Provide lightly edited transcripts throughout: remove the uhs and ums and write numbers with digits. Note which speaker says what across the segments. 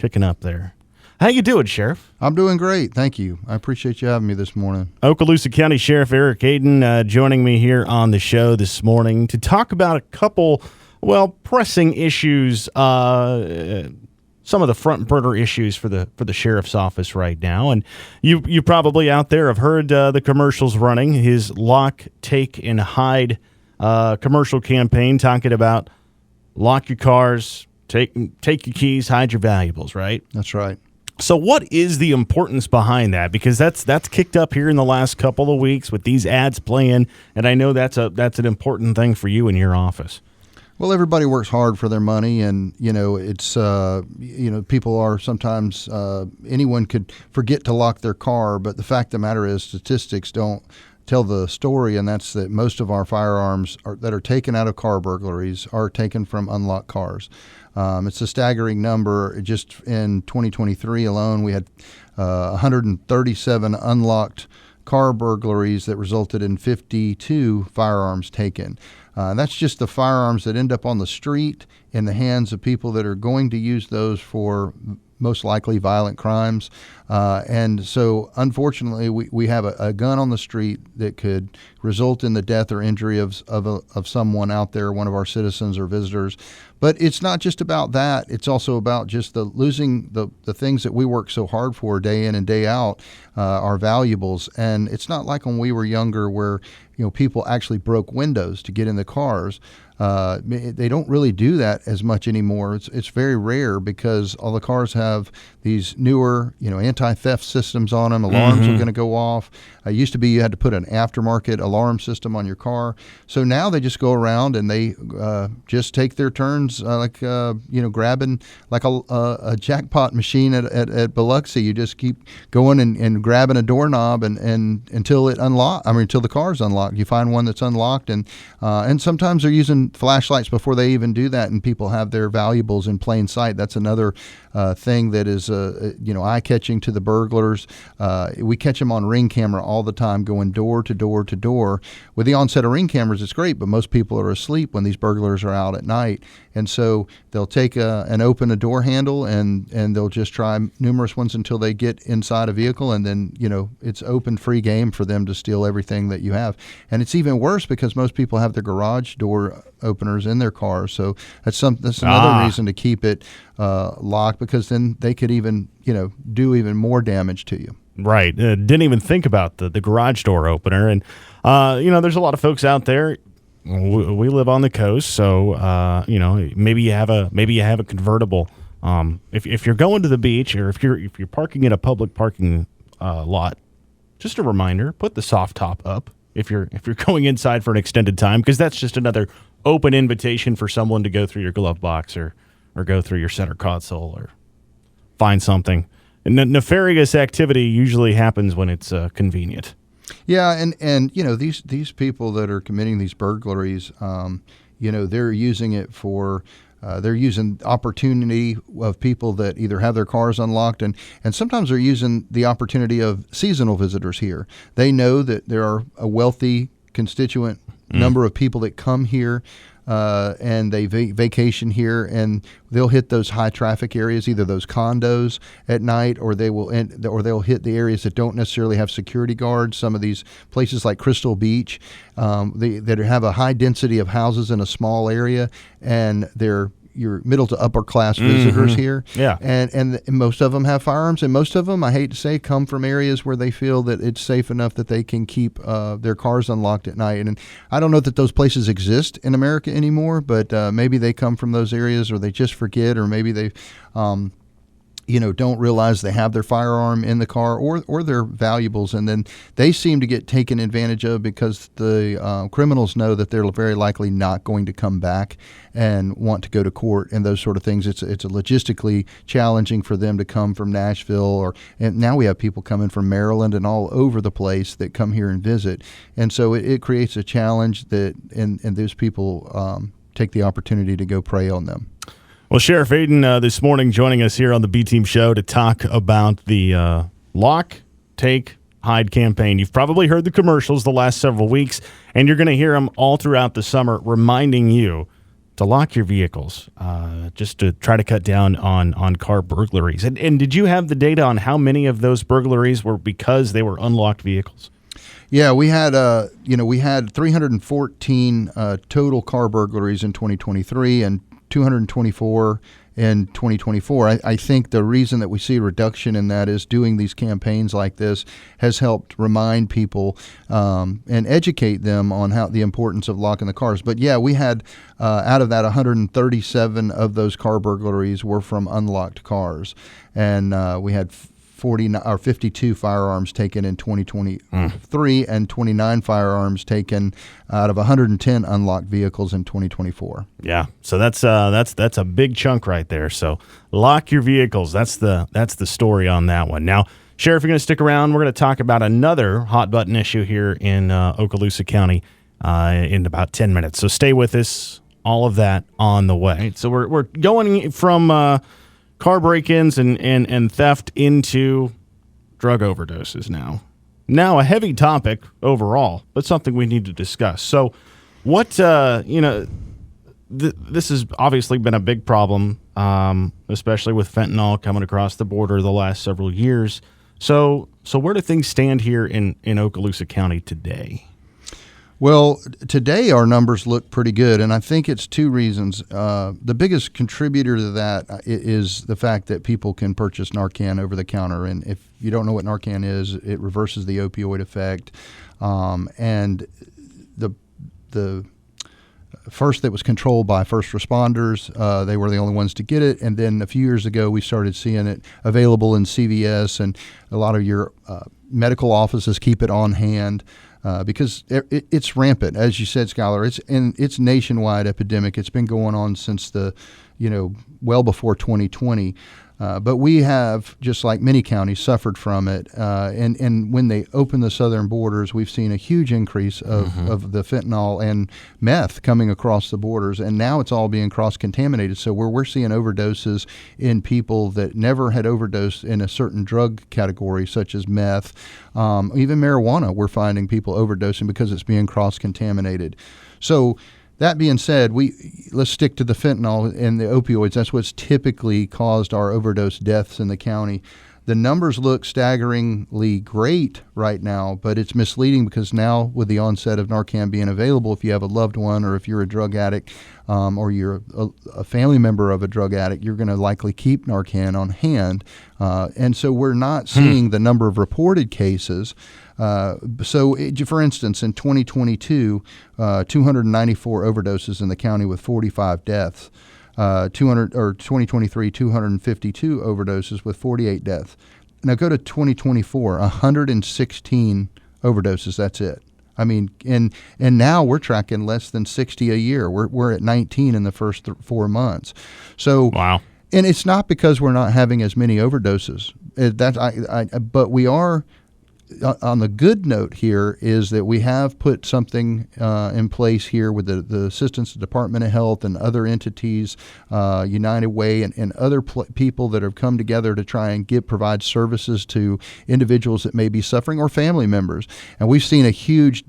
Speaker 1: kicking up there. How you doing, Sheriff?
Speaker 2: I'm doing great. Thank you. I appreciate you having me this morning.
Speaker 1: Okaloosa County Sheriff Eric Aden joining me here on the show this morning to talk about a couple, pressing issues, some of the front burner issues for the sheriff's office right now. And you probably out there have heard the commercials running, his lock, take, and hide commercial campaign talking about lock your cars, take your keys, hide your valuables, right?
Speaker 2: That's right.
Speaker 1: So what is the importance behind that? Because that's kicked up here in the last couple of weeks with these ads playing, and I know that's an important thing for you in your office.
Speaker 2: Well, everybody works hard for their money, and it's people are sometimes anyone could forget to lock their car, but the fact of the matter is statistics don't tell the story, and that's that most of our firearms that are taken out of car burglaries are taken from unlocked cars. It's a staggering number. Just in 2023 alone, we had 137 unlocked car burglaries that resulted in 52 firearms taken. That's just the firearms that end up on the street in the hands of people that are going to use those for most likely violent crimes. And so, unfortunately, we have a gun on the street that could result in the death or injury of someone out there, one of our citizens or visitors. But it's not just about that. It's also about just losing the things that we work so hard for day in and day out, our valuables. And it's not like when we were younger where people actually broke windows to get in the cars. They don't really do that as much anymore. It's very rare because all the cars have these newer, anti-theft systems on them. Alarms are going to go off. It used to be you had to put an aftermarket alarm system on your car. So now they just go around and they just take their turns, grabbing like a jackpot machine at Biloxi. You just keep going and grabbing a doorknob and until the car's unlocked. You find one that's unlocked, and sometimes they're using flashlights before they even do that, and people have their valuables in plain sight. That's another thing that is eye-catching to the burglars. We catch them on Ring camera all the time, going door to door to door. With the onset of Ring cameras, it's great, but most people are asleep when these burglars are out at night, and so they'll take open a door handle and they'll just try numerous ones until they get inside a vehicle, and then it's open free game for them to steal everything that you have. And it's even worse because most people have their garage door openers in their cars, so that's another reason to keep it locked, because then they could even do even more damage to you.
Speaker 1: Right. Didn't even think about the garage door opener. And there's a lot of folks out there. We live on the coast, so maybe you have a convertible. If you're going to the beach, or if you're parking in a public parking lot, just a reminder: put the soft top up if you're going inside for an extended time, because that's just another open invitation for someone to go through your glove box or go through your center console or find something. And nefarious activity usually happens when it's convenient.
Speaker 2: Yeah, and these people that are committing these burglaries, they're using it for they're using opportunity of people that either have their cars unlocked, and sometimes they're using the opportunity of seasonal visitors here. They know that there are a wealthy constituent number of people that come here and they vacation here, and they'll hit those high traffic areas, either those condos at night, or they'll hit the areas that don't necessarily have security guards. Some of these places like Crystal Beach, that have a high density of houses in a small area, and they're your middle to upper class visitors here.
Speaker 1: Yeah.
Speaker 2: And most of them have firearms, and most of them, I hate to say, come from areas where they feel that it's safe enough that they can keep their cars unlocked at night. And I don't know that those places exist in America anymore, but maybe they come from those areas, or they just forget, or maybe they don't realize they have their firearm in the car or their valuables, and then they seem to get taken advantage of because the criminals know that they're very likely not going to come back and want to go to court and those sort of things. It's logistically challenging for them to come from Nashville, and now we have people coming from Maryland and all over the place that come here and visit, and so it creates a challenge that and those people take the opportunity to go prey on them.
Speaker 1: Well, Sheriff Aden this morning joining us here on the B-Team Show to talk about the Lock, Take, Hide campaign. You've probably heard the commercials the last several weeks, and you're going to hear them all throughout the summer reminding you to lock your vehicles, just to try to cut down on car burglaries. And did you have the data on how many of those burglaries were because they were unlocked vehicles?
Speaker 2: Yeah, we had 314 total car burglaries in 2023 and 224 in 2024. I think the reason that we see a reduction in that is doing these campaigns like this has helped remind people and educate them on the importance of locking the cars. But yeah, we had out of that 137 of those car burglaries were from unlocked cars, and we had 52 firearms taken in 2023 and 29 firearms taken out of 110 unlocked vehicles in 2024.
Speaker 1: Yeah, so that's a big chunk right there. So lock your vehicles. That's the story on that one. Now, Sheriff, you're going to stick around. We're going to talk about another hot button issue here in Okaloosa County in about 10 minutes. So stay with us. All of that on the way. So we're going from car break-ins and theft into drug overdoses now. Now a heavy topic overall, but something we need to discuss. So what, this has obviously been a big problem, especially with fentanyl coming across the border the last several years. So where do things stand here in Okaloosa County today?
Speaker 2: Well, today our numbers look pretty good, and I think it's two reasons. The biggest contributor to that is the fact that people can purchase Narcan over the counter, and if you don't know what Narcan is, it reverses the opioid effect. And the first that was controlled by first responders, they were the only ones to get it, and then a few years ago we started seeing it available in CVS, and a lot of your medical offices keep it on hand. Because it's rampant, as you said, Schulyler. It's nationwide epidemic. It's been going on since well before 2020. But we have, just like many counties, suffered from it. And when they open the southern borders, we've seen a huge increase of the fentanyl and meth coming across the borders. And now it's all being cross-contaminated. So we're seeing overdoses in people that never had overdosed in a certain drug category, such as meth. Even marijuana, we're finding people overdosing because it's being cross-contaminated. So that being said, let's stick to the fentanyl and the opioids. That's what's typically caused our overdose deaths in the county. The numbers look staggeringly great right now, but it's misleading because now with the onset of Narcan being available, if you have a loved one or if you're a drug addict or you're a family member of a drug addict, you're going to likely keep Narcan on hand. And so we're not seeing the number of reported cases. For instance, in 2022, 294 overdoses in the county with 45 deaths. 2023, 252 overdoses with 48 deaths. Now go to 2024, 116 overdoses. That's it. I mean, and now we're tracking less than 60 a year. We're at 19 in the first 4 months. So
Speaker 1: wow. And
Speaker 2: it's not because we're not having as many overdoses. But we are. On the good note here is that we have put something in place here with the assistance of the Department of Health and other entities, United Way and other people that have come together to try and provide services to individuals that may be suffering or family members. And we've seen a huge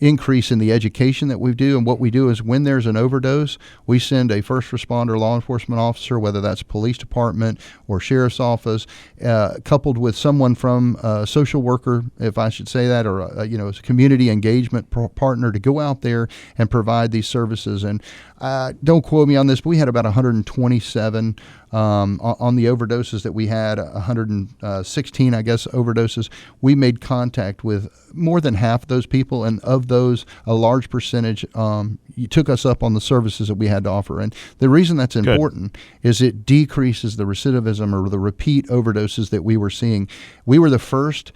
Speaker 2: increase in the education that we do. And what we do is when there's an overdose, we send a first responder law enforcement officer, whether that's police department or sheriff's office, coupled with someone from a social worker, if I should say that, or a community engagement partner to go out there and provide these services. And don't quote me on this, but we had about 127 on the overdoses that we had, 116, I guess, overdoses. We made contact with more than half of those people, and of those, a large percentage took us up on the services that we had to offer. And the reason that's important is it decreases the recidivism or the repeat overdoses that we were seeing. We were the first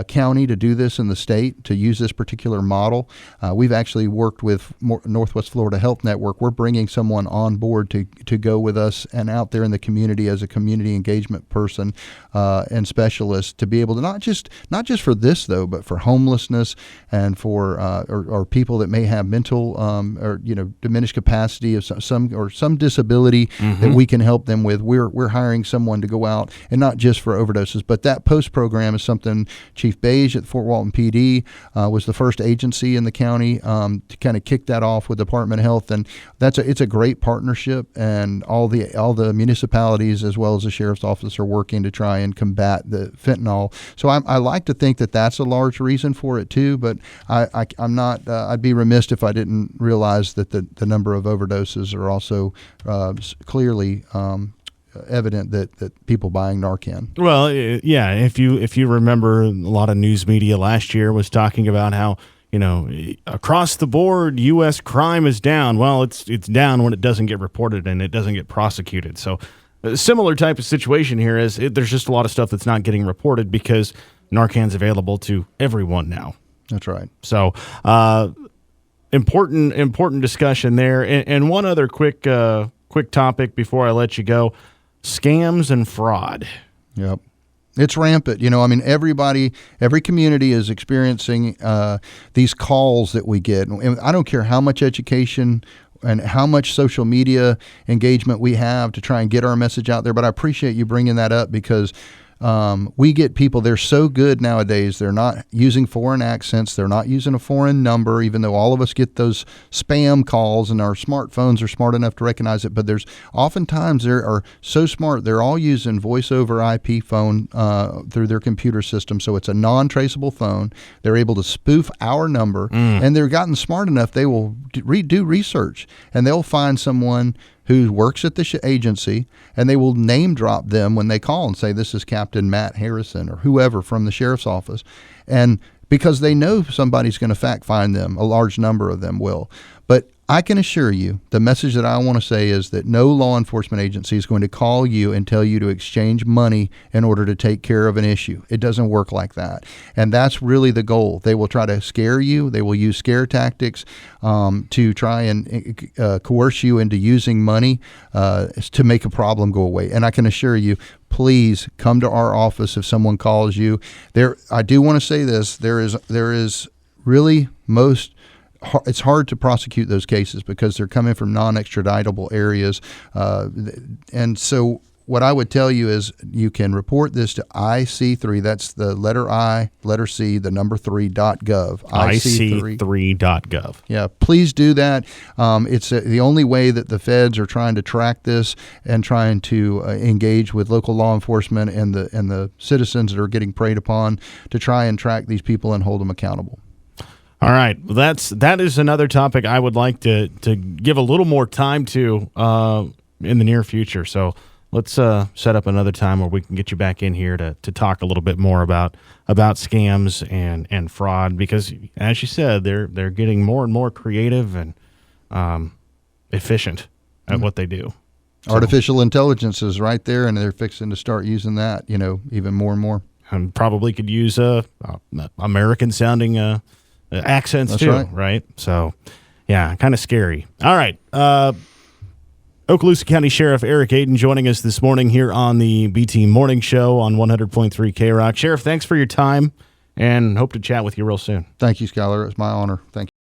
Speaker 2: county to do this in the state, to use this particular model. We've actually worked with Northwest Florida Health Network. We're bringing someone on board to go with us and out there in the community as a community engagement person and specialist to be able to not just for this though, but for homelessness and for or people that may have mental or diminished capacity of some disability that we can help them with. We're hiring someone to go out and not just for overdoses, but that post program is something Chief Beige at Fort Walton PD was the first agency in the county to kind of kick that off with Department of Health, and it's a great partnership. And all the municipalities as well as the sheriff's office are working to try and combat the fentanyl. So I like to think that that's a large reason for it too. But I'm not. I'd be remiss if I didn't realize that the number of overdoses are also clearly evident that people buying Narcan.
Speaker 1: Well, yeah, if you remember, a lot of news media last year was talking about how, across the board, U.S. crime is down. Well, it's down when it doesn't get reported and it doesn't get prosecuted. So a similar type of situation here is there's just a lot of stuff that's not getting reported because Narcan's available to everyone now.
Speaker 2: That's right.
Speaker 1: So important discussion there. And one other quick topic before I let you go. Scams and fraud.
Speaker 2: Yep. It's rampant. Every community is experiencing these calls that we get. And I don't care how much education and how much social media engagement we have to try and get our message out there. But I appreciate you bringing that up because we get people, they're so good nowadays. They're not using foreign accents. They're not using a foreign number, even though all of us get those spam calls and our smartphones are smart enough to recognize it. But there's oftentimes they are so smart. They're all using voice over IP phone through their computer system. So it's a non-traceable phone. They're able to spoof our number and they're gotten smart enough. They will do research and they'll find someone who works at the agency, and they will name drop them when they call and say, this is Captain Matt Harrison or whoever from the sheriff's office. And because they know somebody's going to fact find them, a large number of them will. But I can assure you, the message that I want to say is that no law enforcement agency is going to call you and tell you to exchange money in order to take care of an issue. It doesn't work like that. And that's really the goal. They will try to scare you. They will use scare tactics to try and coerce you into using money to make a problem go away. And I can assure you, please come to our office if someone calls you. I do want to say this. There is really it's hard to prosecute those cases because they're coming from non-extraditable areas. And so what I would tell you is you can report this to IC3. That's the letter I, letter C, the number 3.gov.
Speaker 1: IC3.gov.
Speaker 2: Yeah, please do that. It's the only way that the feds are trying to track this and trying to engage with local law enforcement and the citizens that are getting preyed upon to try and track these people and hold them accountable.
Speaker 1: All right, that is another topic I would like to give a little more time to in the near future. So let's set up another time where we can get you back in here to talk a little bit more about scams and fraud, because as you said, they're getting more and more creative and efficient at what they do. So,
Speaker 2: artificial intelligence is right there, and they're fixing to start using that, even more and more.
Speaker 1: And probably could use American sounding accents. That's too, right? So, yeah, kind of scary. All right. Okaloosa County Sheriff Eric Aden joining us this morning here on the BT Morning Show on 100.3 KRock. Sheriff, thanks for your time, and hope to chat with you real soon.
Speaker 2: Thank you, Schulyler. It's my honor. Thank you.